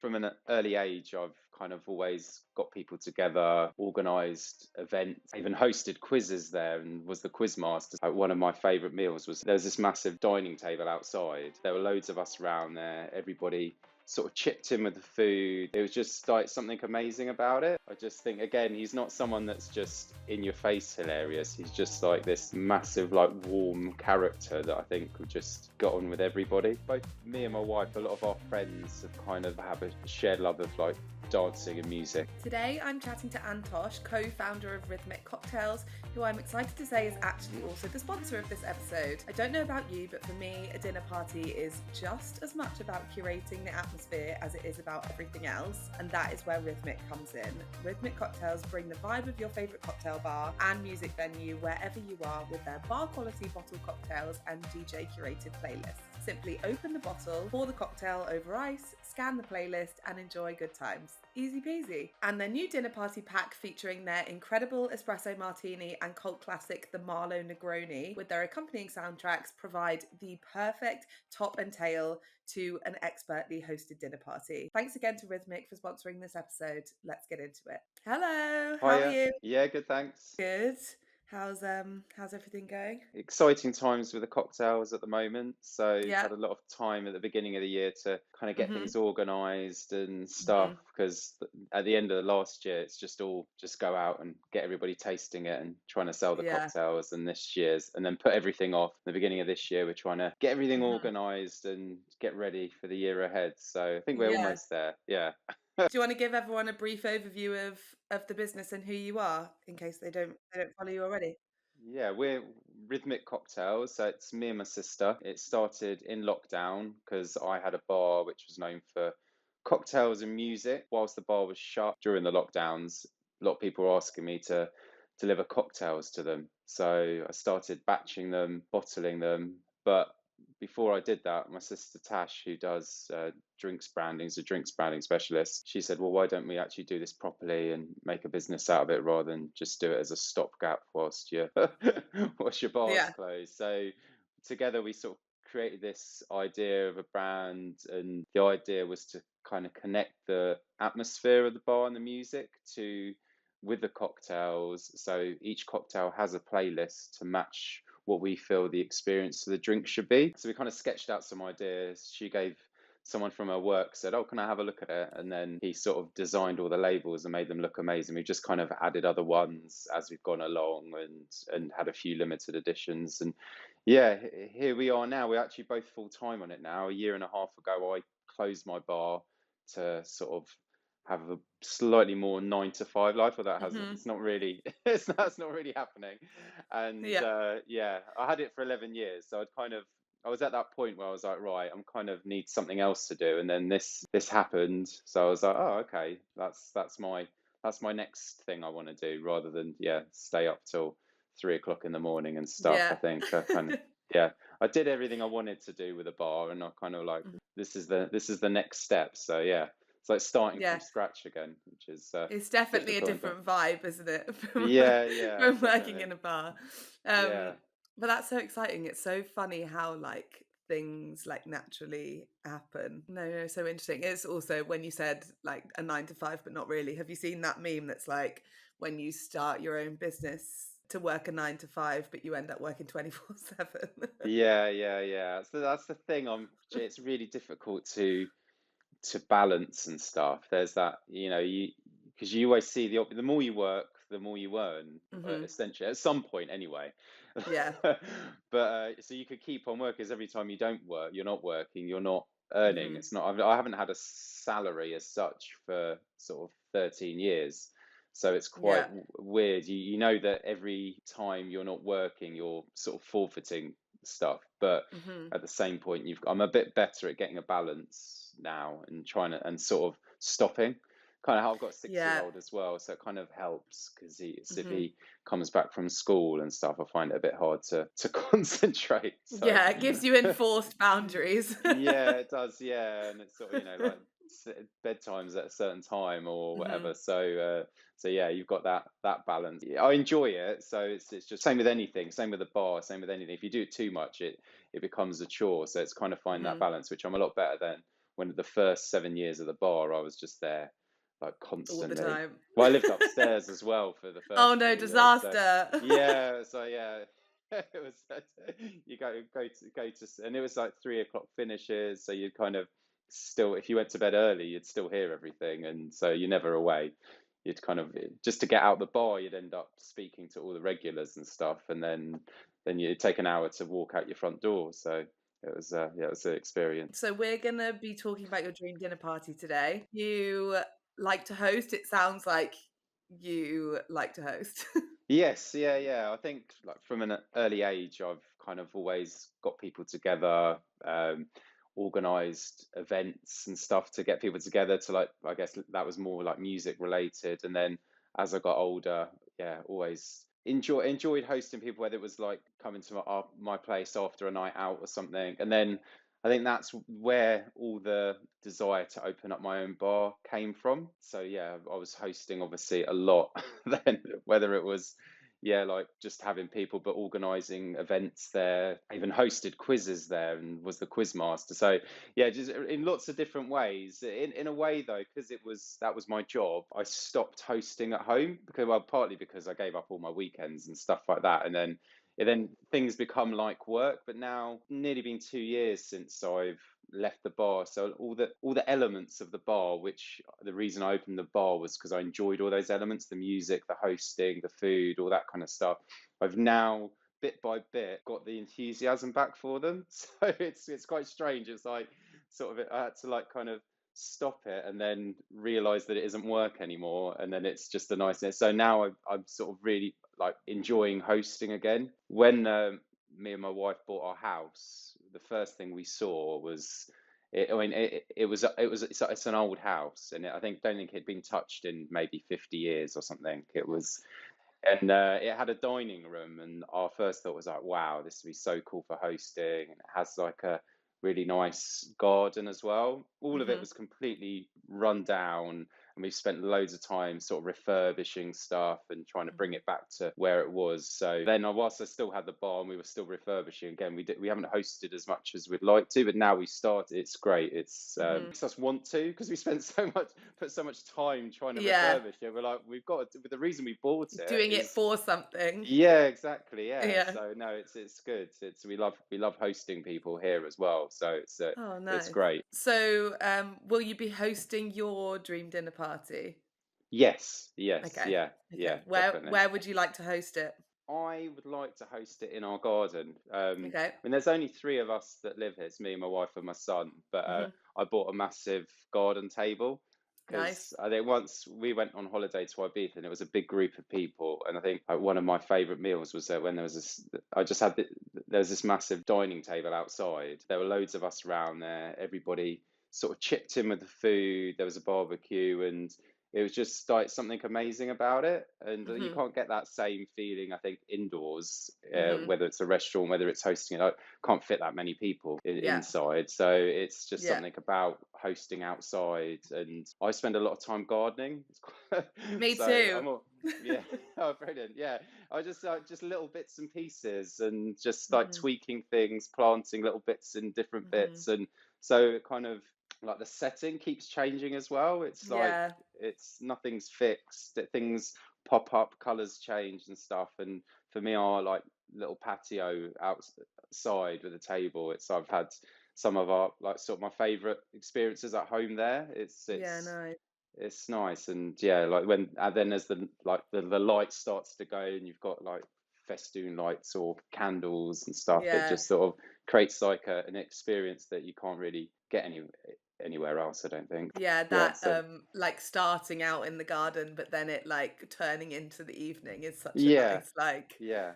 from an early age, I've kind of always got people together, organised events, even hosted quizzes there and was the quiz master. One of my favourite meals was there's this massive dining table outside. There were loads of us around there. Everybody sort of chipped in with the food. It was just like something amazing about it. I just think, again, he's not someone that's just in your face hilarious. He's just like this massive, like warm character that I think just got on with everybody. Both me and my wife, a lot of our friends have kind of have a shared love of like dancing and music. Today I'm chatting to Antosh, co-founder of Rythmik Cocktails, who I'm excited to say is actually also the sponsor of this episode. I don't know about you, but for me, a dinner party is just as much about curating the atmosphere as it is about everything else, and that is where Rythmik comes in. Rythmik Cocktails bring the vibe of your favourite cocktail bar and music venue wherever you are with their bar quality bottle cocktails and DJ curated playlists. Simply open the bottle, pour the cocktail over ice, scan the playlist, and enjoy good times. Easy peasy. And their new dinner party pack featuring their incredible espresso martini and cult classic, the Marlowe Negroni, with their accompanying soundtracks, provide the perfect top and tail to an expertly hosted dinner party. Thanks again to Rythmik for sponsoring this episode. Let's get into it. Hello, how are you? Yeah, good, thanks. Good. How's everything going? Exciting times with the cocktails at the moment. So Yeah. had a lot of time at the beginning of the year to kind of get things organised and stuff. Mhm. Because at the end of the last year, it's just all just go out and get everybody tasting it and trying to sell the Yeah. cocktails. And this year's and then put everything off. The beginning of this year, we're trying to get everything Mhm. organised and get ready for the year ahead. So I think we're Yeah. almost there. Yeah. Do you want to give everyone a brief overview of the business and who you are, in case they don't follow you already? Yeah, we're Rythmik Cocktails. So it's me and my sister. It started in lockdown because I had a bar which was known for cocktails and music. Whilst the bar was shut during the lockdowns, a lot of people were asking me to deliver cocktails to them. So I started batching them, bottling them. But before I did that, my sister Tash, who does drinks branding, is a drinks branding specialist. She said, "Well, why don't we actually do this properly and make a business out of it rather than just do it as a stopgap whilst you whilst your bar's Yeah. closed?" So together we sort of created this idea of a brand, and the idea was to kind of connect the atmosphere of the bar and the music to with the cocktails. So each cocktail has a playlist to match what we feel the experience of the drink should be. So we kind of sketched out some ideas. She gave someone from her work said, "Oh, can I have a look at it?" And then he sort of designed all the labels and made them look amazing. We've just kind of added other ones as we've gone along and had a few limited editions. And yeah, here we are now. We're actually both full time on it now. A year and a half ago, I closed my bar to sort of have a slightly more 9 to 5 life, or that hasn't, Mhm. it's not really, that's not really happening. And Yeah. yeah, I had it for 11 years. So I was at that point where I was like, right, I'm kind of need something else to do. And then this happened. So I was like, oh, okay, that's my next thing I want to do rather than, yeah, stay up till 3 o'clock in the morning and stuff. I Yeah. think I kind of, yeah, I did everything I wanted to do with a bar, and I kind of like, Mhm. this is the next step. So yeah, it's like starting from Yeah. scratch again, which is It's definitely a difficult, but different vibe, isn't it, from yeah, from working definitely, in a bar. yeah. But that's so exciting. It's so funny how like things like naturally happen. No, so interesting. It's also when you said like a 9 to 5, but not really. Have you seen that meme that's like when you start your own business to work a 9 to 5, but you end up working 24/7? Yeah. So that's the thing. It's really difficult to balance and stuff. There's that, you because you always see the more you work, the more you earn, Hmm. essentially at some point anyway. Yeah. But so you could keep on working. Because every time you don't work, you're not working, you're not earning. Hmm. It's not. I haven't had a salary as such for sort of 13 years. So it's quite Yeah. weird. You know that every time you're not working, you're sort of forfeiting stuff. But Hmm. at the same point, I'm a bit better at getting a balance now and trying to and sort of stopping. Kind of how I've got a 6 year Yeah. old as well, so it kind of helps because if Hmm. he comes back from school and stuff, I find it a bit hard to concentrate. So Yeah. It gives you enforced boundaries. yeah, it does. Yeah, and it's sort of like bedtimes at a certain time or Hmm. whatever. So yeah, you've got that balance. Yeah, I enjoy it. So it's just same with anything. Same with the bar. Same with anything. If you do it too much, it becomes a chore. So it's kind of find that Hmm. balance, which I'm a lot better than when the first 7 years of the bar, I was just there like All the constantly. time. Well, I lived upstairs as well for the Oh first no, 3 years. So disaster. yeah, it was you and it was like 3 o'clock finishes, so you kind of still, if you went to bed early, you'd still hear everything, and so you're never away. You'd kind of, just to get out the bar, you'd end up speaking to all the regulars and stuff, and then you'd take an hour to walk out your front door. So it was yeah, it was an experience. So we're gonna be talking about your dream dinner party today. You like to host. It sounds like you like to host. Yes, yeah, yeah. I think like from an early age, I've kind of always got people together, organized events and stuff to get people together to, like, I guess that was more like music related. And then as I got older, yeah, always enjoyed hosting people, whether it was like coming to my place after a night out or something. And then I think that's where all the desire to open up my own bar came from. So yeah, I was hosting obviously a lot then, whether it was, yeah, like just having people, but organizing events there. I even hosted quizzes there and was the quiz master. So yeah, just in lots of different ways. In a way though, because that was my job, I stopped hosting at home because, well, partly because I gave up all my weekends and stuff like that, and then things become like work. But now, nearly been 2 years since I've left the bar, so all the elements of the bar, which the reason I opened the bar was because I enjoyed all those elements, the music, the hosting, the food, all that kind of stuff. I've now, bit by bit, got the enthusiasm back for them. So it's quite strange. It's like sort of, I had to like kind of stop it and then realize that it isn't work anymore, and then it's just a niceness. So now I'm sort of really like enjoying hosting again. When me and my wife bought our house, the first thing we saw was it's an old house, and don't think it'd been touched in maybe 50 years or something. It was, and it had a dining room, and our first thought was like, wow, this would be so cool for hosting. And it has like a really nice garden as well. All of it Hmm. was completely run down, and we've spent loads of time sort of refurbishing stuff and trying to bring it back to where it was. So then, whilst I still had the bar and we were still refurbishing again, we haven't hosted as much as we'd like to, but now we started. It's great. It's Hmm. makes us want to, because we put so much time trying to Yeah, refurbish it. We're like, we've got to, the reason we bought it doing it is, for something. yeah, exactly. Yeah. Yeah. So no, it's good. We love hosting people here as well. So Oh, it's nice. great. So, will you be hosting your dream dinner party? Yes, yes, Okay. yeah, Okay. yeah, Where definitely. where would you like to host it? I would like to host it in our garden. Okay. I mean, there's only three of us that live here. It's me, my wife, and my son. But Hmm. I bought a massive garden table because Nice. I think once we went on holiday to Ibiza, and it was a big group of people. And I think one of my favourite meals was when there was this. I just had there was this massive dining table outside. There were loads of us around there. Everybody sort of chipped in with the food. There was a barbecue, and it was just like something amazing about it. And you Hmm. can't get that same feeling, I think, indoors, Hmm. whether it's a restaurant, whether it's hosting it. I can't fit that many people Yeah. inside, so it's just Yeah. something about hosting outside. And I spend a lot of time gardening. Me So too. I'm all, yeah. Oh, brilliant. Yeah, I just little bits and pieces, and just like Hmm. tweaking things, planting little bits in different Hmm. bits. And so it kind of, like, the setting keeps changing as well. It's like, Yeah. it's nothing's fixed. Things pop up, colors change and stuff. And for me, our like little patio outside with a table, I've had some of our, like, sort of my favorite experiences at home there. Yeah. Nice. It's nice. And yeah, like when, and then as the light starts to go, and you've got like festoon lights or candles and stuff, it Yeah. just sort of creates like an experience that you can't really get anywhere else, I don't think. Yeah, Yeah, that so like starting out in the garden, but then it like turning into the evening is such a yeah, nice like yeah,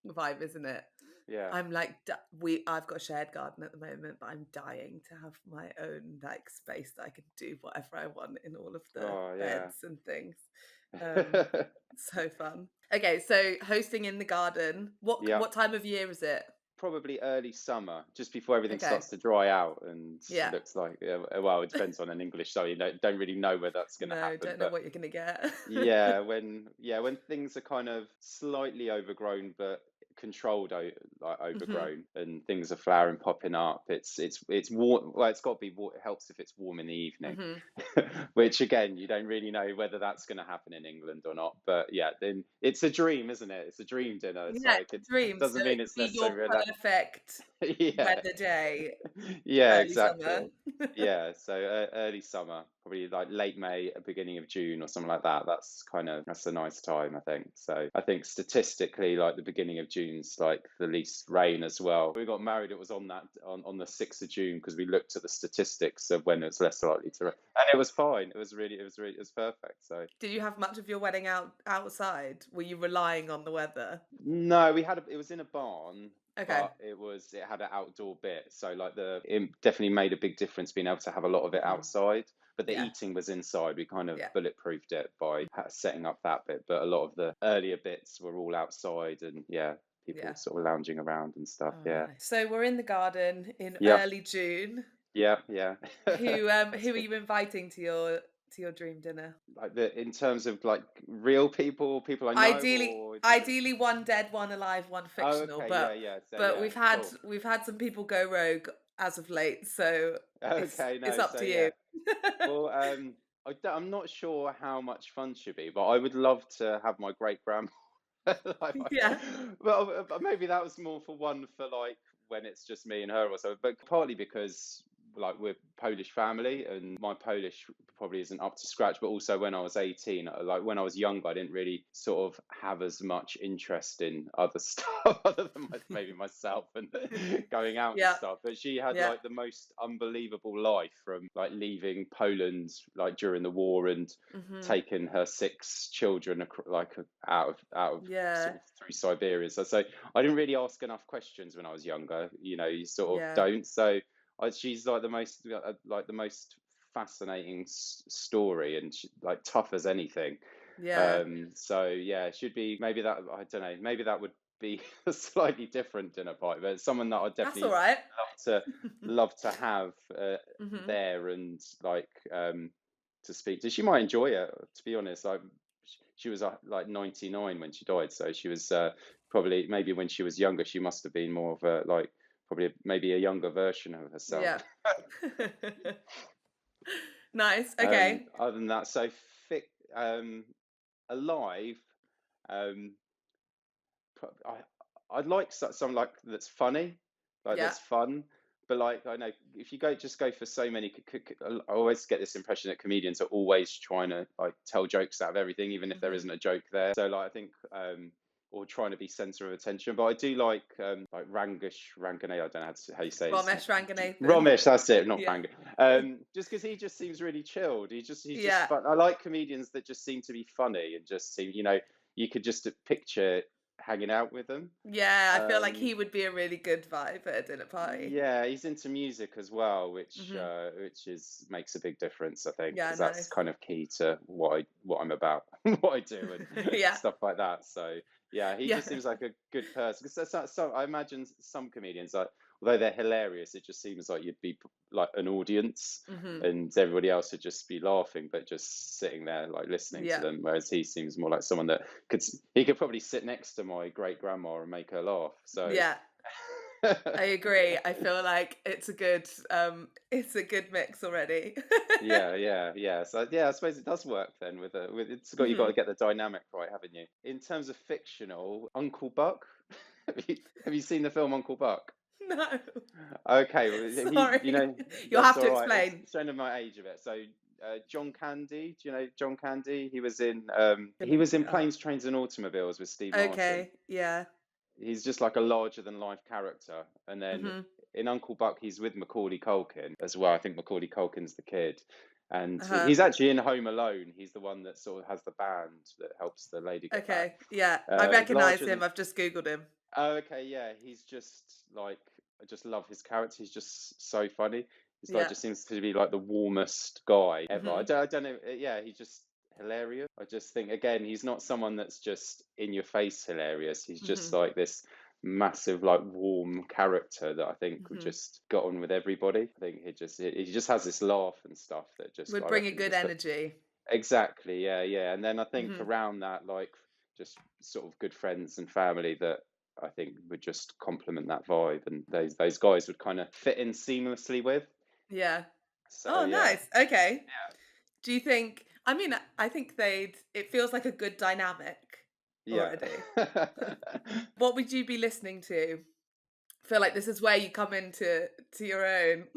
vibe, isn't it? yeah. I'm like I've got a shared garden at the moment, but I'm dying to have my own like space that I can do whatever I want in all of the Oh, yeah. beds and things. Um, so fun. Okay, so hosting in the garden. What Yeah, what time of year is it? probably early summer, just before everything Okay. starts to dry out, and it Yeah. looks like, yeah, well, it depends on an English, so you don't really know where that's going to No, happen. don't know But what you're gonna get. yeah, when things are kind of slightly overgrown, but controlled, like Hmm. overgrown, and things are flowering, popping up. It's warm. Well, it's got to be. It helps if it's warm in the evening, Hmm. which again, you don't really know whether that's going to happen in England or not. But yeah, then it's a dream, isn't it? It's a dream dinner. It's Yeah, like it's it a dream. So doesn't it mean could it's be your necessarily perfect yeah, weather day, yeah, early summer. exactly. Yeah, so early summer, probably like late May, beginning of June or something like that. That's a nice time, I think. So I think statistically, like the beginning of June's like the least rain as well. We got married, it was on the 6th of June because we looked at the statistics of when it's less likely to rain. And it was fine. It was perfect. So Did you have much of your wedding outside? Were you relying on the weather? no, it was in a barn, Okay. but it had an outdoor bit. So like it definitely made a big difference being able to have a lot of it Hmm. outside. But the Yeah. eating was inside. We kind of Yeah. bulletproofed it by setting up that bit. But a lot of the earlier bits were all outside, and yeah, people Yeah. sort of lounging around and stuff. Oh, Yeah. nice. So we're in the garden in Yep. early June. Yeah. Yeah. That's Who are good. you inviting to your dream dinner? Like in terms of like real people I know, Ideally, or ideally one dead, one alive, one oh, fictional. okay, yeah, yeah. So yeah, cool. We've had some people go rogue as of late, so Okay, it's no, up so to yeah. you. Well, I'm not sure how much fun should be, but I would love to have my great grandma. like, Yeah. well, maybe that was more for one for like when it's just me and her or so, but partly because like we're Polish family and my Polish probably isn't up to scratch, but also when I was 18, like when I was younger, I didn't really sort of have as much interest in other stuff other than maybe myself and going out and Yeah. stuff. But she had Yeah. like the most unbelievable life from like leaving Poland like during the war and Hmm. taken her 6 children out of sort Yeah. of through Siberia. So I didn't really ask enough questions when I was younger. You know, you sort of Yeah. don't. So she's like the most fascinating story and like tough as anything. Yeah. So yeah, it should be maybe that I don't know. Maybe that would be a slightly different dinner party, but it's someone that I'd That's all definitely right. love to have Hmm. there and like to speak to. She might enjoy it, to be honest. Like she was like 99 when she died, so she was probably maybe when she was younger, she must have been more of a like probably maybe a younger version of herself. Yeah. Nice. Okay. Other than that, so fic, alive, um, I'd like some like that's funny, like Yeah. that's fun. But like I know if you go for so many, I always get this impression that comedians are always trying to like tell jokes out of everything, even if there Hmm. isn't a joke there. So like I think or trying to be center of attention. But I do like Ranganay. I don't know how you say his Ramesh Ranganathan. Ramesh. That's it, not Yeah. Ranga. Just because he just seems really chilled. He's just Yeah. fun. I like comedians that just seem to be funny and just seem you could just picture hanging out with them. Yeah. I feel like Um, he would be a really good vibe at a dinner party. yeah, he's into music as well, Hmm. which is makes a big difference, I think, Yeah. because that's Nice. kind of key to what I'm about, what I do, and Yeah. stuff like that. So yeah, he Yeah. just seems like a good person. Because I imagine some comedians, like although they're hilarious, it just seems like you'd be like an audience, Hmm. and everybody else would just be laughing, but just sitting there like listening to Yeah. them. Whereas he seems more like someone that he could probably sit next to my great grandma and make her laugh. So. Yeah. I agree. I feel like it's a good mix already. Yeah, yeah, yeah. So yeah, I suppose it does work then with you've got to Hmm. get the dynamic right, haven't you? In terms of fictional, Uncle Buck. Have you seen the film Uncle Buck? No. Okay, well, you Sorry. know You'll that's have all to right. It's explain. showing my age a bit. So John Candy, do you know John Candy? Gonna He was look in it up. Planes, Trains and Automobiles with Steve Martin. Okay. Yeah. He's just like a larger than life character. And then Hmm. in Uncle Buck, he's with Macaulay Culkin as well. I think Macaulay Culkin's the kid. And Uh-huh. he's actually in Home Alone. He's the one that sort of has the band that helps the lady get back. Okay. Yeah. I recognize Larger him. than. I've just Googled him. Oh, okay, yeah. He's just like, I just love his character. He's just so funny. He's like, Yeah. just seems to be like the warmest guy ever. Hmm. I don't know. Yeah, he's just hilarious. I just think, again, he's not someone that's just in your face hilarious. He's just Hmm. like this massive, like warm character that I think would Hmm. just got on with everybody. I think he just has this laugh and stuff that just, Would I bring a reckon, good just put energy. exactly, yeah, yeah. And then I think Hmm. around that, like just sort of good friends and family that I think would just complement that vibe, and those guys would kind of fit in seamlessly with. Yeah. So Oh, yeah, nice. Okay. Do you think, I mean, I think it feels like a good dynamic yeah, already. yeah. What would you be listening to? Feel like this is where you come into your own.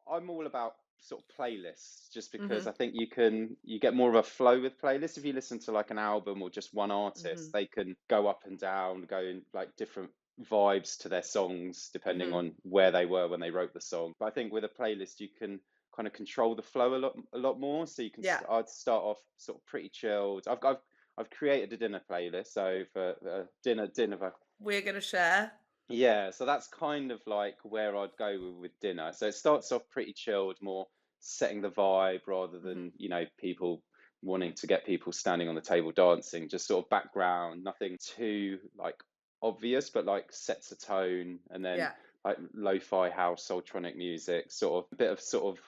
I'm all about sort of playlists just because Mhm. I think you get more of a flow with playlists. If you listen to like an album or just one artist, Mhm. they can go up and down, go in like different vibes to their songs depending Mhm. on where they were when they wrote the song. But I think with a playlist you can kind of control the flow a lot more. So you can Yeah. I'd start off sort of pretty chilled. I've created a dinner playlist. So for dinner We're gonna share. yeah, so that's kind of like where I'd go with dinner. So it starts off pretty chilled, more setting the vibe rather Mhm. than, people wanting to get people standing on the table dancing, just sort of background, nothing too like obvious, but like sets a tone. And then Yeah. like lo-fi house, soultronic music, sort of a bit of sort of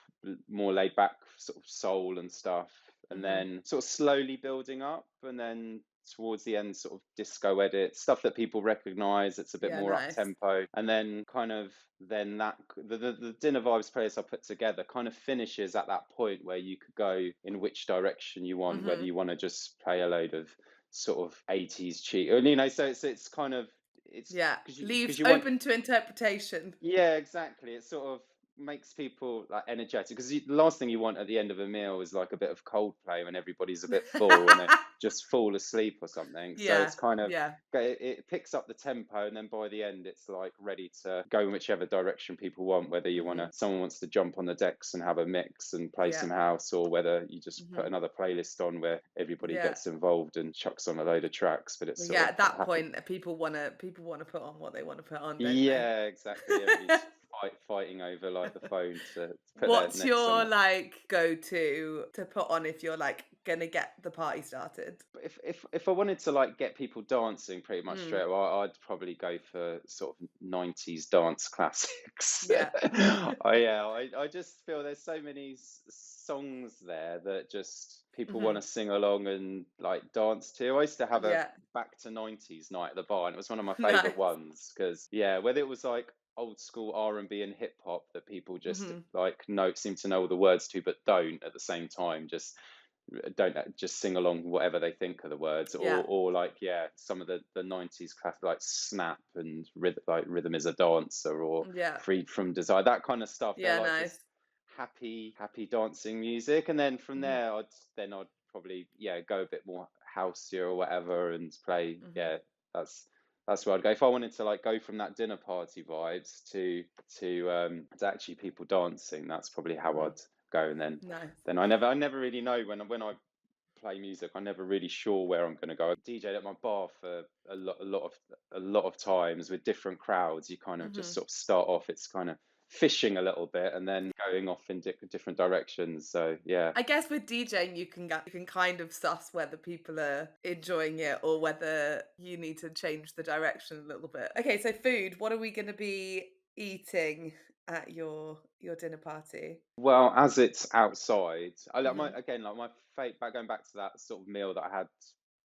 more laid back sort of soul and stuff. And Mhm. then sort of slowly building up, and then towards the end sort of disco edit stuff that people recognize. It's a bit Yeah, more up nice. tempo, and then kind of then that the dinner vibes playlist I put together kind of finishes at that point where you could go in which direction you want, whether Mhm. you want to just play a load of sort of 80s cheat, so it's kind of it's Yeah. because Leaves you want. open to interpretation. Yeah, exactly. It sort of makes people like energetic because the last thing you want at the end of a meal is like a bit of Coldplay when everybody's a bit full and they just fall asleep or something. So Yeah. it's kind of Yeah. it picks up the tempo, and then by the end it's like ready to go in whichever direction people want. Whether Mhm. someone wants to jump on the decks and have a mix and play Yeah. some house, or whether you just put Mhm. another playlist on where everybody Yeah. gets involved and chucks on a load of tracks. But it's Well, sort yeah, of at that happy. point, people wanna put on what they wanna put on, don't they? Yeah, exactly. Everybody's fighting over like the phone to put their What's next song your, on. like, go-to to put on if you're, like, gonna get the party started? But if I wanted to like get people dancing pretty much Mm. straight away, I'd probably go for sort of 90s dance classics. Yeah. I just feel there's so many songs there that just people want Mhm. to sing along and like dance to. I used to have a Yeah. back to 90s night at the bar, and it was one of my favorite Nice. ones because yeah, whether it was like old school R&B and hip hop that people just Mhm. like seem to know all the words to but don't at the same time, just don't just sing along whatever they think are the words, Yeah. or like yeah, some of the 90s classic like Snap and Rhythm is a Dancer or Yeah. Freed from Desire, that kind of stuff. They're Yeah, like just nice. happy dancing music. And then from Mhm. there I'd probably yeah go a bit more houseier or whatever and play Mhm. yeah, that's where I'd go if I wanted to like go from that dinner party vibes to actually people dancing. That's probably how Mhm. I'd go. And then Nice. I never really know when I play music. I'm never really sure where I'm going to go. I DJed at my bar for a lot of times with different crowds. You kind of just Mhm. sort of start off. It's kind of fishing a little bit and then going off in different directions. So yeah. I guess with DJing, you can kind of suss whether people are enjoying it or whether you need to change the direction a little bit. Okay, so food. What are we going to be eating at your dinner party? Well, as it's outside, I like my Mhm. again like my fate back going back to that sort of meal that I had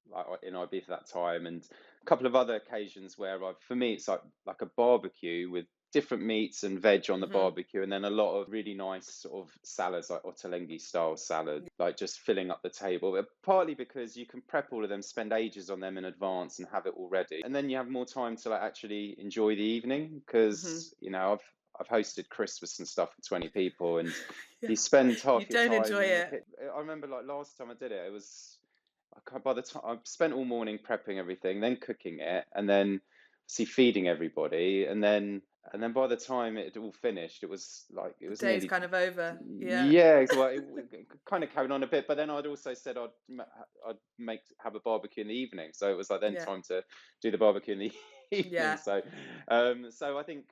like in Ibiza that time, and a couple of other occasions where for me it's like a barbecue with different meats and veg on the Mhm. barbecue, and then a lot of really nice sort of salads like ottolenghi style salad, like just filling up the table. But partly because you can prep all of them, spend ages on them in advance, and have it all ready, and then you have more time to like actually enjoy the evening Mhm. because I've hosted Christmas and stuff for 20 people, and Yeah. you spend You half your don't time enjoy in the it. kitchen. I remember like last time I did it, it was by the time I spent all morning prepping everything, then cooking it, and then see feeding everybody, and then by the time it all finished, it The was day's nearly kind of over. Yeah. yeah. Well, it kind of carried on a bit, but then I'd also said I'd have a barbecue in the evening, so it was like then Yeah. time to do the barbecue in the evening. Yeah. So I think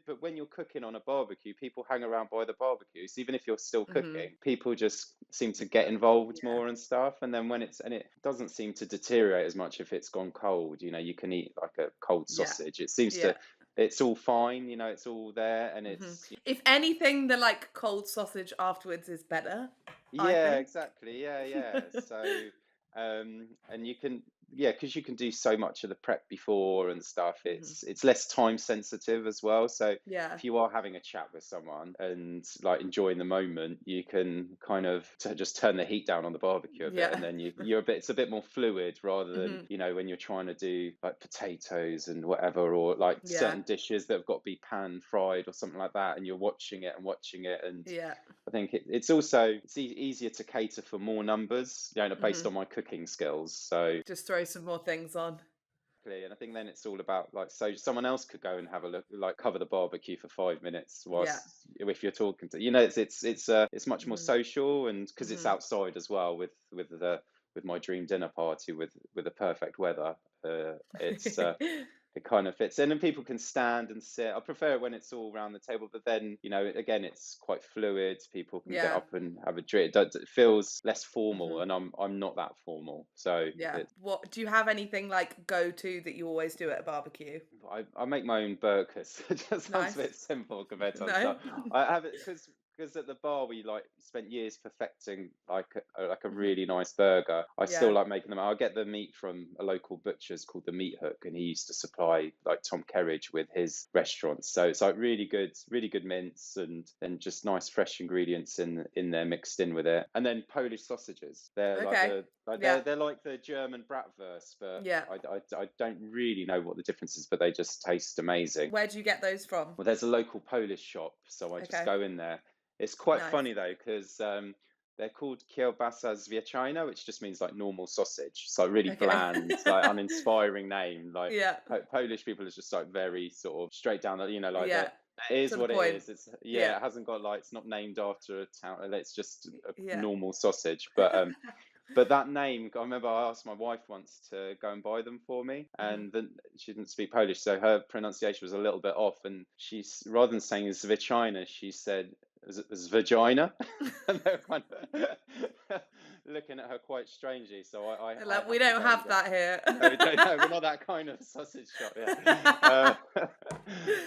but when you're cooking on a barbecue, people hang around by the barbecue. So even if you're still Mhm. cooking, people just seem to get involved Yeah. more and stuff. And then it doesn't seem to deteriorate as much if it's gone cold. You can eat like a cold Yeah. sausage. It seems Yeah. to it's all fine. It's all there, and Mhm. it's If anything, the, like, cold sausage afterwards is better, I yeah, think. exactly. Yeah, yeah. So, and you can. yeah, because you can do so much of the prep before and stuff. Hmm. It's less time sensitive as well. So Yeah. if you are having a chat with someone and like enjoying the moment, you can kind of just turn the heat down on the barbecue a bit, Yeah. and then you're a bit, it's a bit more fluid rather than, Hmm. you know, when you're trying to do like potatoes and whatever, or like Yeah. certain dishes that have got to be pan fried or something like that, and you're watching it and watching it. And Yeah. I think it's also easier to cater for more numbers, you know, based Hmm. on my cooking skills. So Just throw some more things on. and I think then it's all about like, so someone else could go and have a look, like cover the barbecue for 5 minutes Yeah. whilst if you're talking to, you know, it's much more Hmm. social, and because it's Hmm. outside as well with my dream dinner party with the perfect weather, it's it kind of fits in, and people can stand and sit. I prefer it when it's all around the table, but then, you know, again, it's quite fluid. People can get Yeah. up and have a drink. It feels less formal, Hmm. and I'm not that formal, so Yeah. it's What do you have anything like go to that you always do at a barbecue? I make my own burgers. It just sounds a Nice. bit simple compared to other No. stuff. I have it because at the bar we like spent years perfecting like a Hmm. really nice burger. I still Yeah. like making them. I'll get the meat from a local butcher's called the Meat Hook, and he used to supply like Tom Kerridge with his restaurants. So it's like really good mince, and just nice fresh ingredients in there mixed in with it. And then Polish sausages. They're like Okay. the like Yeah. they're like the German bratwurst, but Yeah. I don't really know what the difference is, but they just taste amazing. Where do you get those from? Well, there's a local Polish shop, so I just Okay. go in there. It's quite Nice. funny though, because they're called kielbasa zwyczajna, which just means like normal sausage. So really Okay. bland, like uninspiring name. Like Yeah. Polish people is just like very sort of straight down the, you know, like Yeah. that is To the what it point. is. It's Yeah. yeah, it hasn't got like, it's not named after a town. It's just a Yeah. normal sausage, but that name, I remember I asked my wife once to go and buy them for me, Mhm. and then she didn't speak Polish, so her pronunciation was a little bit off. And she's, rather than saying Zvичajna, she said vagina, and they were kind of looking at her quite strangely. So They're I like, we had to don't go and have get. that here. No, we don't know. We're not that kind of sausage shop. Yeah,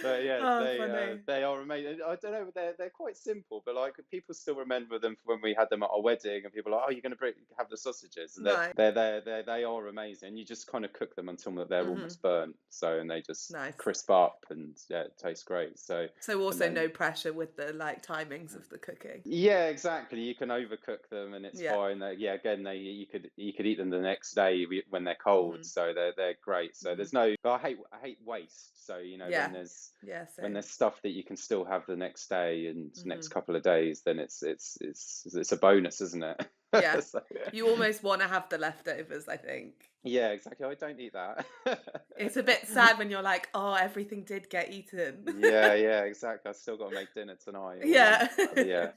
but yeah, Oh, funny. they are amazing. I don't know. They're quite simple, but like people still remember them from when we had them at our wedding, and people are like, oh, you're going to have the sausages, and Nice. they are amazing. And you just kind of cook them until they're Hmm. almost burnt, so, and they just Nice. crisp up, and yeah, it tastes great. So So and also then no pressure with the like timings of the cooking. yeah, exactly. You can overcook them, and it's Yeah. fine. Yeah, again, you could eat them the next day when they're cold, Hmm. so they're great. So Hmm. there's no. But I hate waste. So you know Yeah. Yeah. when Same. there's stuff that you can still have the next day and next Hmm. couple of days, then it's a bonus, isn't it? Yeah. So, You almost want to have the leftovers, I think. yeah, exactly. I don't eat that. It's a bit sad when you're like, oh, everything did get eaten. Yeah, exactly. I still got to make dinner tonight, or Yeah. yeah.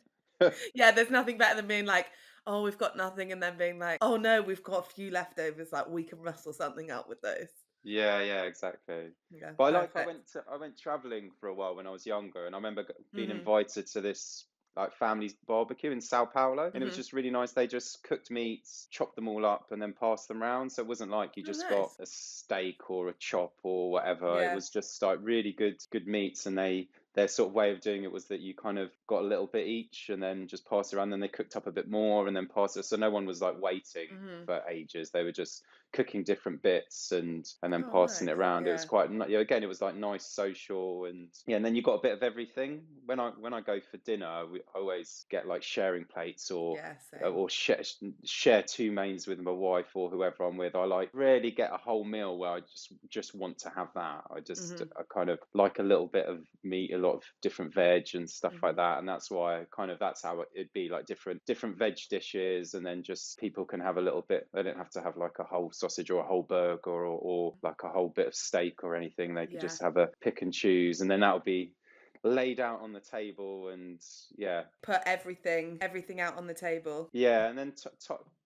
Yeah, there's nothing better than being like, oh, we've got nothing, and then being like, oh no, we've got a few leftovers, like we can rustle something up with those. Yeah, exactly. Yeah, But perfect. I went traveling for a while when I was younger, and I remember being Hmm. invited to this like family's barbecue in Sao Paulo, and it was Hmm. just really nice. They just cooked meats, chopped them all up, and then passed them around. So it wasn't like you Oh, just got nice. a steak or a chop or whatever. It Yeah. was just like really good meats, and their sort of way of doing it was that you kind of got a little bit each and then just passed it around. Then they cooked up a bit more and then passed it. So no one was like waiting Hmm. for ages. They were just cooking different bits and then Oh, passing it nice. around. It was Yeah. quite, again, it was like nice social, and yeah, and then you got a bit of everything. When I go for dinner, I always get like sharing plates, Yeah, same. or share two mains with my wife or whoever I'm with. I like rarely get a whole meal where I just want to have that. Hmm. I kind of like a little bit of meat, a lot of different veg and stuff like Hmm. that, and that's why that's how it'd be like different veg dishes, and then just people can have a little bit. They don't have to have like a whole sausage or a whole burger, or like a whole bit of steak or anything. They could Yeah. just have a pick and choose, and then that'll be laid out on the table. And yeah, Put everything out on the table. yeah, and then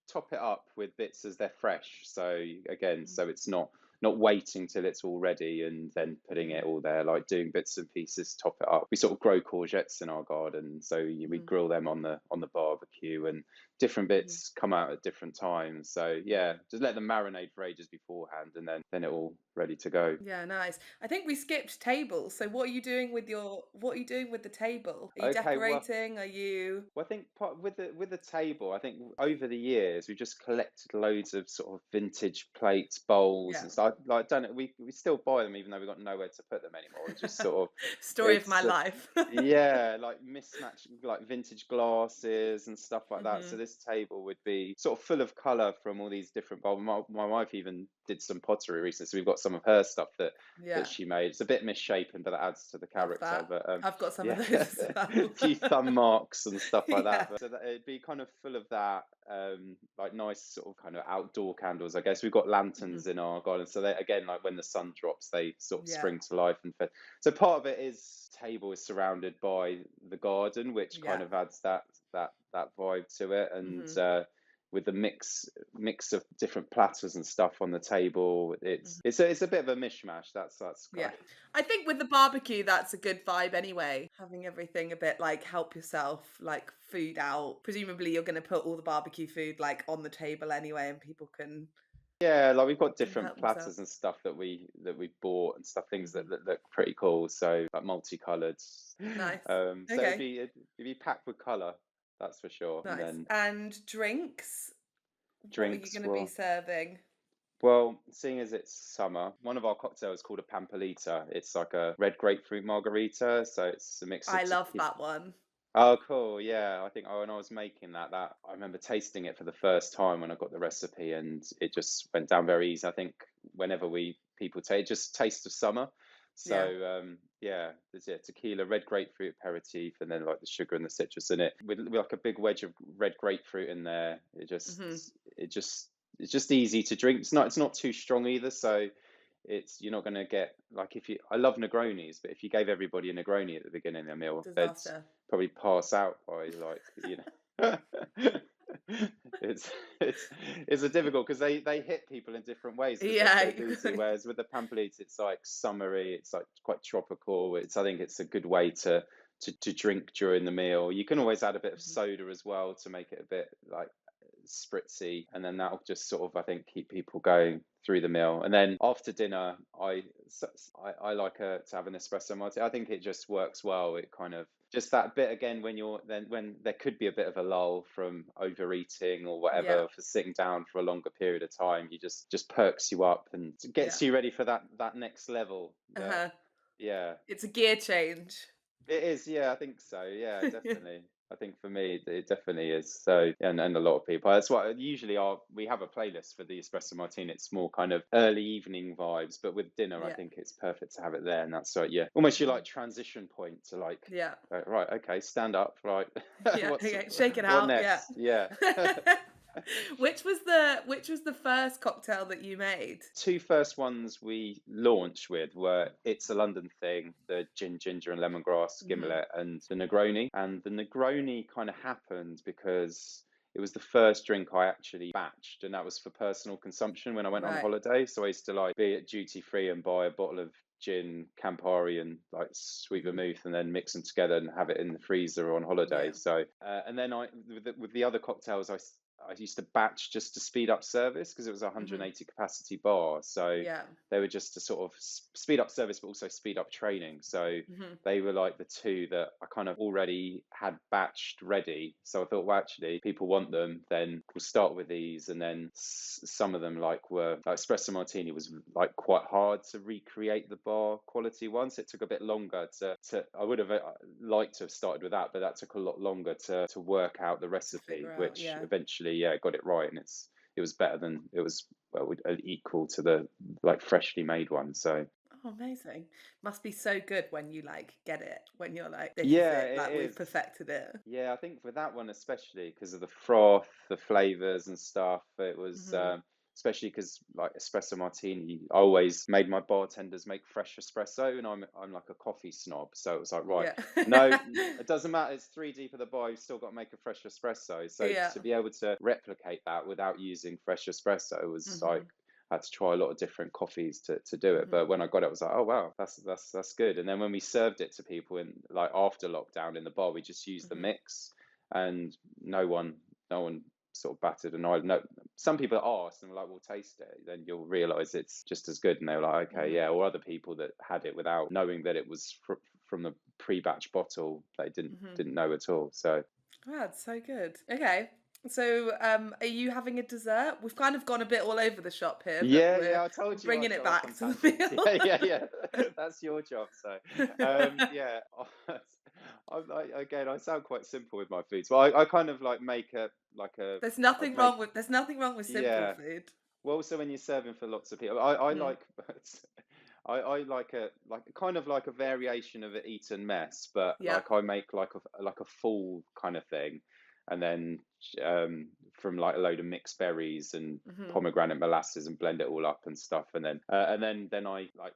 top it up with bits as they're fresh. So again, so it's not waiting till it's all ready and then putting it Hmm. all there, like doing bits and pieces, top it up. We sort of grow courgettes in our garden, so we Hmm. grill them on the barbecue, and different Mhm. bits come out at different times. So yeah, just let them marinate for ages beforehand, and then it all ready to go. Yeah, nice. I think we skipped tables. So what are you doing with the table? Are you Okay, well, decorating? Are you Well, I think with the table, I think over the years we just collected loads of sort of vintage plates, bowls, Yeah. and stuff. Like, don't it? We still buy them, even though we've got nowhere to put them anymore. It's just sort of, Story of my it's life. yeah, like mismatched, like vintage glasses and stuff like that. So Mhm. this table would be sort of full of color from all these different bowls. My wife even did some pottery recently, so we've got some of her stuff that Yeah, she made. It's a bit misshapen, but that adds to the love character. that. But I've got some of yeah, those as a well. few thumb marks and stuff like that. Yeah. But so that it'd be kind of full of that, like nice sort of kind of outdoor candles. I guess we've got Mhm. lanterns in our garden, so they again, like when the sun drops, they sort of Yeah. spring to life. So part of it is table is surrounded by the garden, which Yeah. kind of adds that vibe to it, and Mhm. with the mix of different platters and stuff on the table, Mhm. it's a bit of a mishmash. That's Yeah. kind of, I think with the barbecue, that's a good vibe anyway. Having everything a bit like help yourself, like food out. Presumably, you're going to put all the barbecue food like on the table anyway, and people yeah, like we've got can different help themselves. platters and stuff that we bought and stuff, things Mhm. that look pretty cool. So like multicolored. Nice. So Okay. it'd be packed with color, that's for sure. And Nice. then And drinks? What are you drinks, going to be well, serving? seeing as it's summer, one of our cocktails is called a pampalita. It's like a red grapefruit margarita, so it's a mix of I love tequila. that one. Oh, cool. Yeah, I think when I was making that I remember tasting it for the first time when I got the recipe, and it just went down very easy. I think whenever people taste, just taste of summer. So Yeah. yeah, there's tequila, red grapefruit aperitif, and then like the sugar and the citrus in it with like a big wedge of red grapefruit in there. Hmm. It just it's just easy to drink. It's not too strong either, so you're not going to get like if you I love Negronis, but if you gave everybody a Negroni at the beginning of the meal, they'd Disaster. probably pass out by like it's it's it's a difficult because they hit people in different ways because they're Yeah. so boozy. Whereas with the Pampalites, it's like summery, it's like quite tropical. I think it's a good way to drink during the meal. You can always add a bit of Mhm. soda as well to make it a bit like spritzy, and then that'll just sort of I think keep people going through the meal. And then after dinner, I like to have an espresso martini. I think it just works well. It kind of just that bit again when there could be a bit of a lull from overeating or Yeah. whatever for sitting down for a longer period of time. You just perks you up and Yeah. gets you ready for that next level. But Uh-huh. yeah, It's a gear change. it is, yeah, I think so. Yeah, definitely. I think for me, it definitely is. So, and a lot of people. That's why usually we have a playlist for the espresso martini. It's more kind of early evening vibes, but with dinner, I Yeah. think it's perfect to have it there. And that's like, yeah, almost your Mhm. like transition point to like, Yeah. right, okay, stand up, right. Yeah. What's Okay. Shake it what out. Yeah. next? Yeah. Which was the first cocktail that you made? Two first ones we launched with were It's a London Thing, the gin, ginger, and lemongrass Hmm. gimlet, and the Negroni. And the Negroni kind of happened because it was the first drink I actually batched, and that was for personal consumption when I went on Right. holiday. So I used to like be at duty free and buy a bottle of gin, Campari, and like sweet Hmm. vermouth, and then mix them together and have it in the freezer on holiday. Yeah. So, and then with the other cocktails, I used to batch just to speed up service because it was a Hmm. 180 capacity bar. So Yeah. they were just to sort of speed up service, but also speed up training. So Hmm. they were like the two that I kind of already had batched ready. So I thought, well, actually, people want them, then we'll start with these. And then some of them were like espresso martini was like quite hard to recreate the bar quality ones. It took a bit longer to I would have liked to have started with that, but that took a lot longer to work out the To recipe, figure out. which Yeah. eventually, yeah, got it right. And it was better than it was, well, equal to the like freshly made one. So Oh, amazing. Must be so good when you like get it, when you're like, this is yeah, it, it like we've is. perfected it. Yeah, I think with that one especially because of the froth, the flavors and stuff, it was Hmm. especially because like espresso martini, I always made my bartenders make fresh espresso, and I'm like a coffee snob, so it was like right, Yeah. no, it doesn't matter. It's three deep at the bar. You've still got to make a fresh espresso. So Yeah. to be able to replicate that without using fresh espresso was like Hmm. I had to try a lot of different coffees to do it. Hmm. But when I got it, I was like, oh wow, that's good. And then when we served it to people in like after lockdown in the bar, we just used the Hmm. mix, and no one sort of battered. And I know some people asked and were like, "Well, taste it." Then you'll realise it's just as good. And they were like, "Okay, Mm. yeah." Or other people that had it without knowing that it was from the pre-batch bottle, they didn't know at all. So Wow, that's so good. Okay. So, are you having a dessert? We've kind of gone a bit all over the shop here, but yeah, I we're told you bringing I'd it go off back on to the tangents. meal. Yeah. That's your job. So, yeah. Again, I sound quite simple with my foods, but I kind of like make a like a I'd make There's nothing wrong with simple yeah. food. Well, also when you're serving for lots of people, I Mm. like I like a kind of like a variation of an eat and mess, but Yeah. like I make like a full kind of thing, and then from like a load of mixed berries and Hmm. pomegranate molasses and blend it all up and stuff, and then I like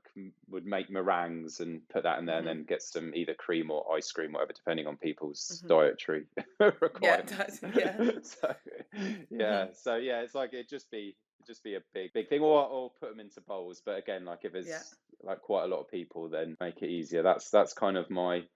would make meringues and put that in there, and Hmm. then get some either cream or ice cream, whatever, depending on people's Hmm. dietary Yeah, requirements. yeah. So Hmm. yeah, it's like it'd just be a big thing, or put them into bowls. But again, like if Yeah. there's like quite a lot of people, then make it easier. That's kind of my.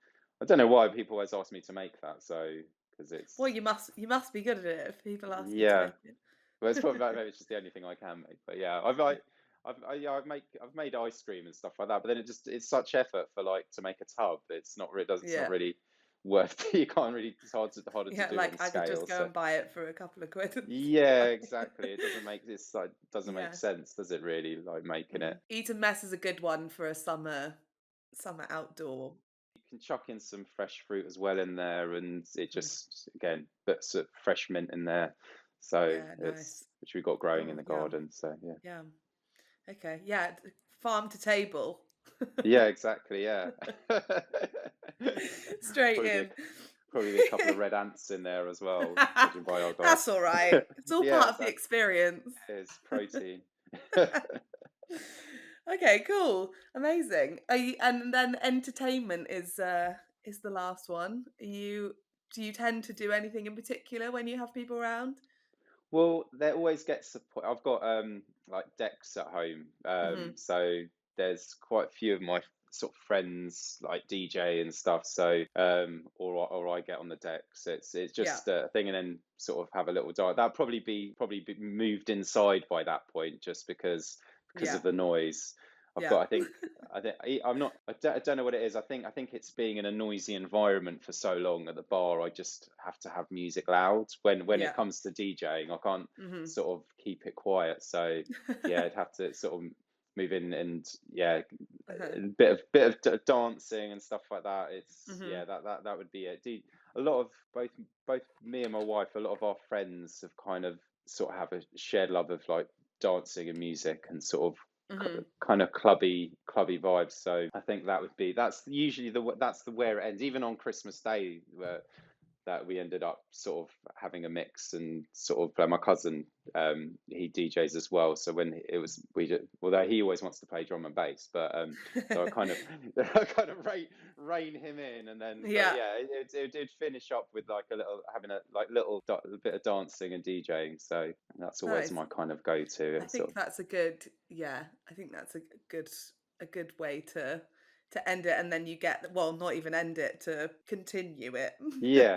I don't know why people always ask me to make that. So because Well, it's you must be good at it if people ask you to yeah, make well, it's probably it. maybe it's just the only thing I can make. But yeah, I've made ice cream and stuff like that. But then it's such effort for like to make a tub. It's not Yeah. really worth it. You can't really. It's harder to Yeah, do on like I could scale. just go So and buy it for a couple of quid and yeah, buy. exactly. It's like doesn't make Yeah. sense, does it really? Like making it. Eat and mess is a good one for a summer outdoor. You can chuck in some fresh fruit as well in there, and it Mm. just again puts fresh mint in there. So Yeah, it's nice. which we've got growing in Oh, the yum, garden. So yeah, yum. Okay, yeah, farm to table. yeah, exactly, yeah. Straight Probably in. probably a couple of red ants in there as well, judging by our That's all right. garden. It's all Yeah, part of the exactly. experience. It's protein. Okay, cool. Amazing. And then entertainment is the last one. Do you tend to do anything in particular when you have people around? Well, there always gets a point. I've got like decks at home, Hmm. so there's quite a few of my sort of friends like DJ and stuff. So or I get on the decks. It's Yeah. just a thing, and then sort of have a little diet. That'd probably be moved inside by that point, just because Yeah. of the noise. I've Yeah. got I'm not I don't know what it is. I think it's being in a noisy environment for so long at the bar. I just have to have music loud. When it Yeah. comes to DJing, I can't Hmm. sort of keep it quiet. So yeah, I'd have to sort of move in, and yeah, Uh-huh. a bit of dancing and stuff like that. It's Hmm. yeah, that would be it. A lot of both me and my wife, a lot of our friends have kind of sort of have a shared love of like dancing and music and sort of Hmm. kind of clubby vibes. So I think that's usually that's the where it ends. Even on Christmas Day, where that we ended up sort of having a mix, and sort of my cousin, he DJs as well. So when it was although he always wants to play drum and bass, but so I kind of I kind of rein him in, and then but Yeah. yeah, it did finish up with like a little having a like little bit of dancing and DJing. So that's always Nice. my kind of go to. I It's sort think of that's a good, yeah, I think that's good a good way to end it, and then you get, well, not even end it, to continue it. yeah,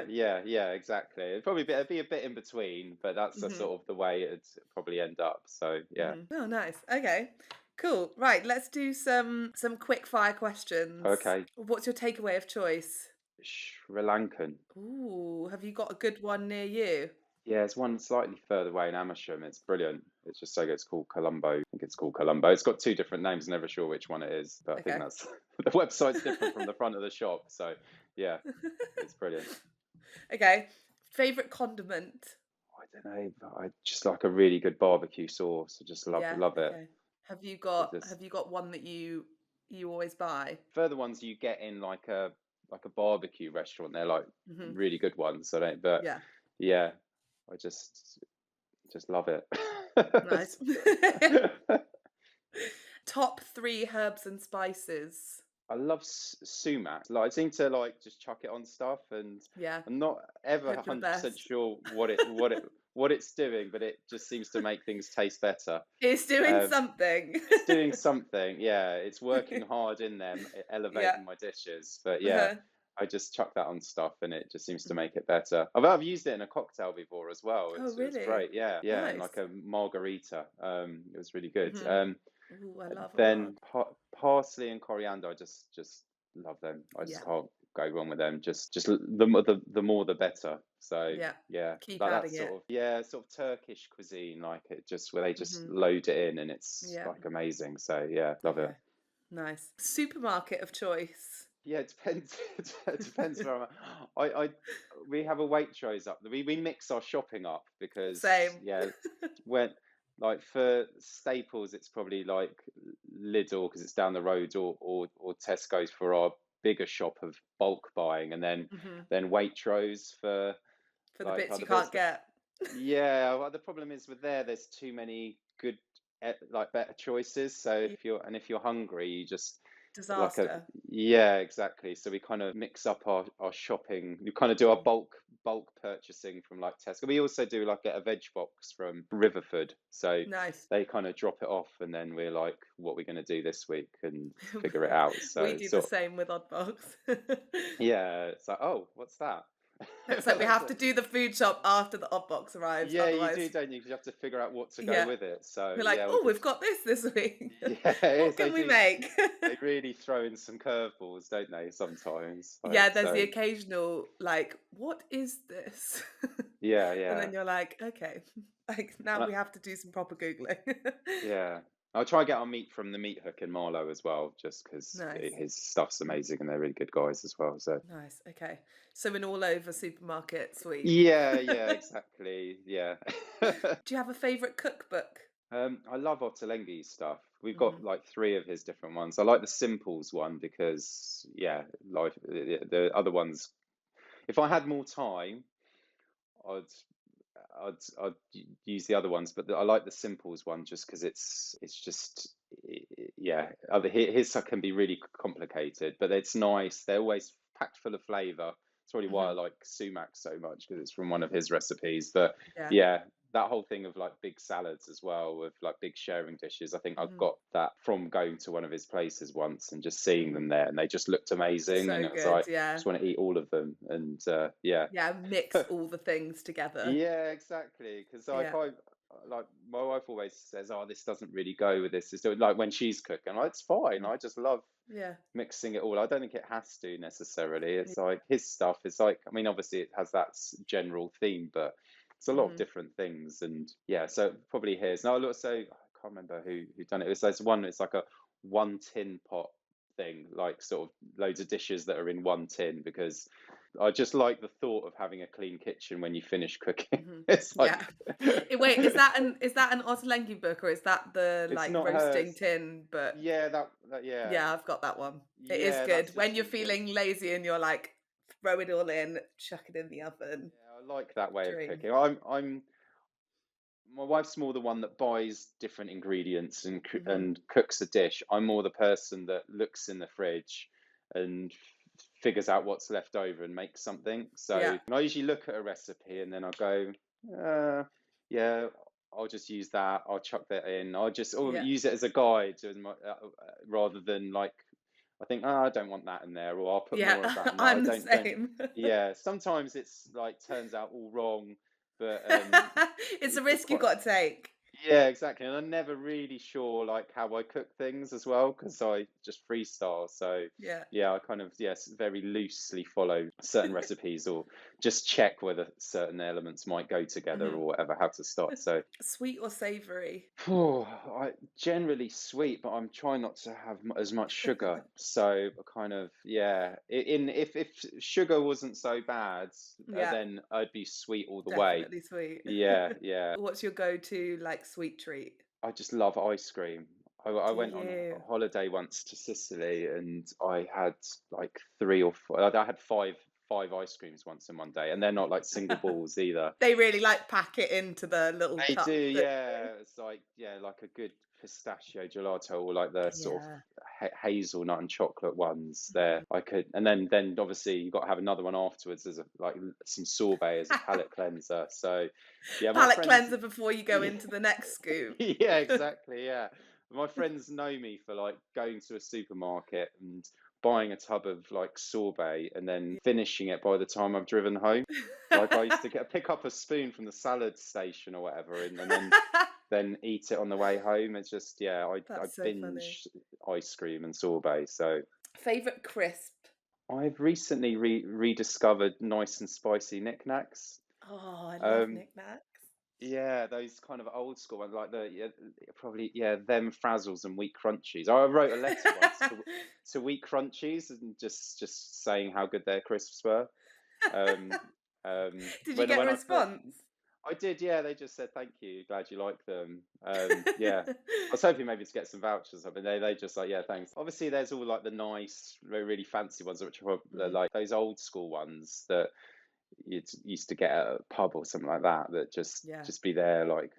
exactly. It'd be a bit in between, but that's the Hmm. sort of the way it'd probably end up. So yeah. Hmm. Oh, nice. Okay. Cool. Right, let's do some quick fire questions. Okay. What's your takeaway of choice? Sri Lankan. Ooh, have you got a good one near you? Yeah, it's one slightly further away in Amersham. It's brilliant. It's just so good. It's called Colombo. I think it's called Colombo. It's got two different names. Never sure which one it is, but I think Okay. that's the website's different from the front of the shop. So yeah, it's brilliant. Okay. Favorite condiment? I don't know, but I just like a really good barbecue sauce. I just love Yeah, love it. okay. It's just Have you got one that you always buy? further ones you get in like a barbecue restaurant. They're like Hmm. really good ones. I don't, but Yeah. yeah, I just love it. Nice. Top three herbs and spices. I love sumac. Like I seem to like just chuck it on stuff, and Yeah, I'm not ever hope for the 100% best. sure what it's doing, but it just seems to make things taste better. It's doing Um, something. it's doing something. Yeah, it's working hard in them, Yeah. elevating my dishes. But yeah, Uh-huh. I just chuck that on stuff, and it just seems to make it better. I've used it in a cocktail before as well. Oh, It was really? great. Yeah, yeah, and like Nice. a margarita. It was really good. Hmm. Ooh, I love a marg. Then parsley and coriander, I just love them. I just Yeah, can't go wrong with them. Just the more the better. So yeah. yeah, Keep like that adding sort it. of, yeah, sort of Turkish cuisine, like it just where they just Hmm. load it in and it's Yeah. like amazing. So yeah, love it. Okay. Nice. Supermarket of choice. Yeah, it depends. It depends where I'm at. I we have a Waitrose up. We mix our shopping up because Same. yeah, when like for staples, it's probably like Lidl because it's down the road, or Tesco's for our bigger shop of bulk buying, and Hmm. then Waitrose for For the like bits you other can't bits. get. Yeah, well, the problem is with there's too many good like better choices. So Yeah. if you're hungry, you just like a Disaster. yeah, exactly. So we kind of mix up our shopping. We kind of do our bulk purchasing from like Tesco. We also do like a veg box from Riverford. So Nice. they kind of drop it off, and then we're like, what are we going to do this week, and figure it out. We So do the so same with Oddbox. yeah, it's like, oh, what's that? It's like we That's have to do the food shop after the Oddbox arrives. yeah, you do, Otherwise, don't you? 'Cause you have to figure out what to go yeah, with it. So we're like, yeah, we oh, could. we've got this week. Yeah, it What is. can we make? They really throw in some curveballs, don't they? Sometimes, like Yeah, there's the so. occasional like, what is this? Yeah, And yeah. then you're like, okay, like now And I, we have to do some proper Googling. yeah, I'll try and get our meat from the meat hook in Marlow as well, just because Nice. his stuff's amazing and they're really good guys as well. So Nice. Okay. So an all over supermarket week. yeah, yeah, exactly. Yeah. Do you have a favorite cookbook? I love Ottolenghi's stuff. We've Hmm. got like three of his different ones. I like the Simples one because yeah, like the other ones. If I had more time, I'd I'd use the other ones, but I like the Simples one just because it's just yeah. His can be really complicated, but it's nice. They're always packed full of flavour. It's probably why I Hmm. like sumac so much because it's from one of his recipes. But Yeah. yeah, that whole thing of like big salads as well, with like big sharing dishes. I think I've Hmm. got that from going to one of his places once and just seeing Hmm. them there, and they just looked amazing, and So it was good. like Yeah. just want to eat all of them, and yeah. Yeah. Mix all the things together. Yeah, exactly. Because like Yeah. I like my wife always says, "Oh, this doesn't really go with this." It's like when she's cooking, like, it's fine. Mm. I just love Yeah. mixing it all. I don't think it has to necessarily. Yeah. It's like his stuff. It's like I mean, obviously it has that general theme, but it's a lot of Hmm. different things. And yeah, so probably his. Now, also I can't remember who done it. It was there's one. It's like a one tin pot thing, like sort of loads of dishes that are in one tin because I just like the thought of having a clean kitchen when you finish cooking. Hmm. It's like Yeah. Wait, is that an Ottolenghi book or is that the it's like not roasting hers. tin book? Yeah, that yeah. Yeah, I've got that one. It is Yeah, good. that's When just you're really good. feeling lazy and you're like, throw it all in, chuck it in the oven, Yeah, I like that way of drink. cooking. I'm my wife's more the one that buys different ingredients and Hmm. and cooks a dish. I'm more the person that looks in the fridge and figures out what's left over and makes something. Yeah. So I usually look at a recipe and then I'll go, yeah, I'll just use that. I'll chuck that in. I'll just or Yeah. use it as a guide rather than like I think, oh, I don't want that in there, or I'll put Yeah. more of that in there. I I'm the don't. same. Yeah, sometimes it's like turns out all wrong, but It's a it's risk you quite got to take. yeah, exactly. And I'm never really sure like how I cook things as well because I just freestyle. So Yeah. yeah, I kind of yes, very loosely follow certain recipes or just check whether certain elements might go together Hmm. or whatever, how to start. So Sweet or savory? I generally sweet, but I'm trying not to have as much sugar. So kind of yeah. In if sugar wasn't so bad, Yeah, then I'd be sweet all the way. definitely sweet. Yeah, yeah. What's your go-to like sweet treat? I just love ice cream. I Do went on a you? holiday once to Sicily, and I had like three or four. I had five ice creams once in one day, and they're not like single balls either. They really like pack it into the little They do, cup. yeah. It's like yeah, like a good pistachio gelato or like the sort of Yeah. hazelnut and chocolate ones. There, Mhm. I could, and then obviously you got to have another one afterwards as a like some sorbet as a palate cleanser. So yeah, my Palate friends, cleanser before you go yeah, into the next scoop. yeah, exactly, yeah. My friends know me for like going to a supermarket and buying a tub of like sorbet and then finishing it by the time I've driven home. Like I used to pick up a spoon from the salad station or whatever, and then eat it on the way home. It's just I That's so funny. binge ice cream and sorbet. So Favorite crisp? I've recently rediscovered nice and spicy knickknacks. Oh, I love Um, knickknacks. yeah, those kind of old school ones, like probably them Frazzles and Wheat Crunchies. I wrote a letter once to Wheat Crunchies and just saying how good their crisps were. Um, Did you get a when response? I did, yeah. They just said thank you, glad you like them. Yeah, I was hoping maybe to get some vouchers or something. They just like, yeah, thanks. Obviously, there's all like the nice, really fancy ones, which are like those old school ones that you used to get at a pub or something like that. That Yeah. just be there, like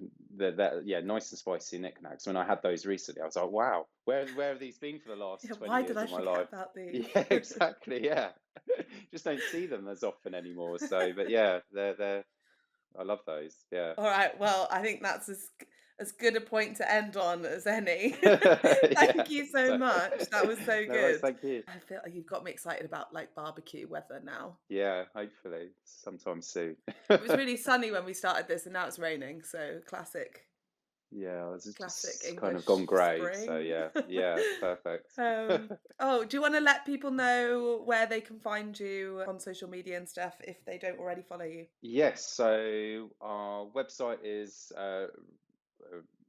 yeah, nice and spicy knickknacks. When I had those recently, I was like, wow, where have these been for the last Yeah, 20 why did years I of my forget life? about these? Yeah, exactly. Yeah, just don't see them as often anymore. So, but yeah, they're I love those. Yeah. All right, well, I think that's as good a point to end on as any. Yeah. Thank you so So, much. That was so no worries. good. Thank you. I feel like you've got me excited about like barbecue weather now. Yeah, hopefully sometime soon. It was really sunny when we started this and now it's raining, so Yeah, it's classic just kind of English gone grey. So spring. yeah, perfect. Oh, do you want to let people know where they can find you on social media and stuff if they don't already follow you? Yes, so our website is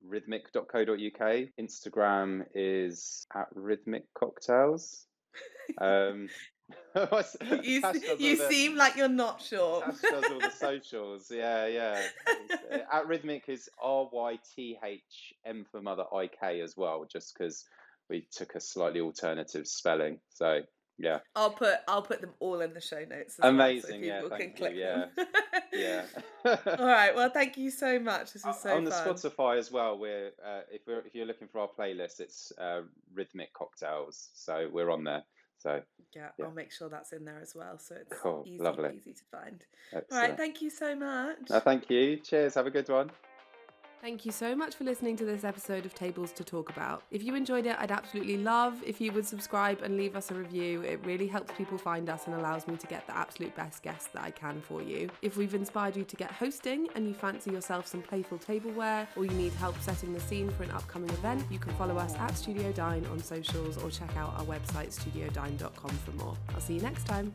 rhythmik.co.uk. Instagram is at Rhythmik Cocktails. Um, Tash does all You the seem like you're not sure. Tash does all the socials. Yeah. At Rythmik is RYTHM for mother IK as well, just because we took a slightly alternative spelling. So yeah, I'll put them all in the show notes as well, so amazing. Yeah, people can thank you. click them. Yeah. All right. Well, thank you so much. This was so On the fun. Spotify as well, we're if you're looking for our playlist, it's Rhythmik Cocktails. So we're on there. So Yeah, yeah, I'll make sure that's in there as well, so it's cool, easy lovely, peasy to find. All right. excellent. Thank you so much. No, thank you. Cheers. Have a good one. Thank you so much for listening to this episode of Tables to Talk About. If you enjoyed it, I'd absolutely love if you would subscribe and leave us a review. It really helps people find us and allows me to get the absolute best guests that I can for you. If we've inspired you to get hosting and you fancy yourself some playful tableware or you need help setting the scene for an upcoming event, you can follow us at Studio Dine on socials or check out our website studiodine.com for more. I'll see you next time.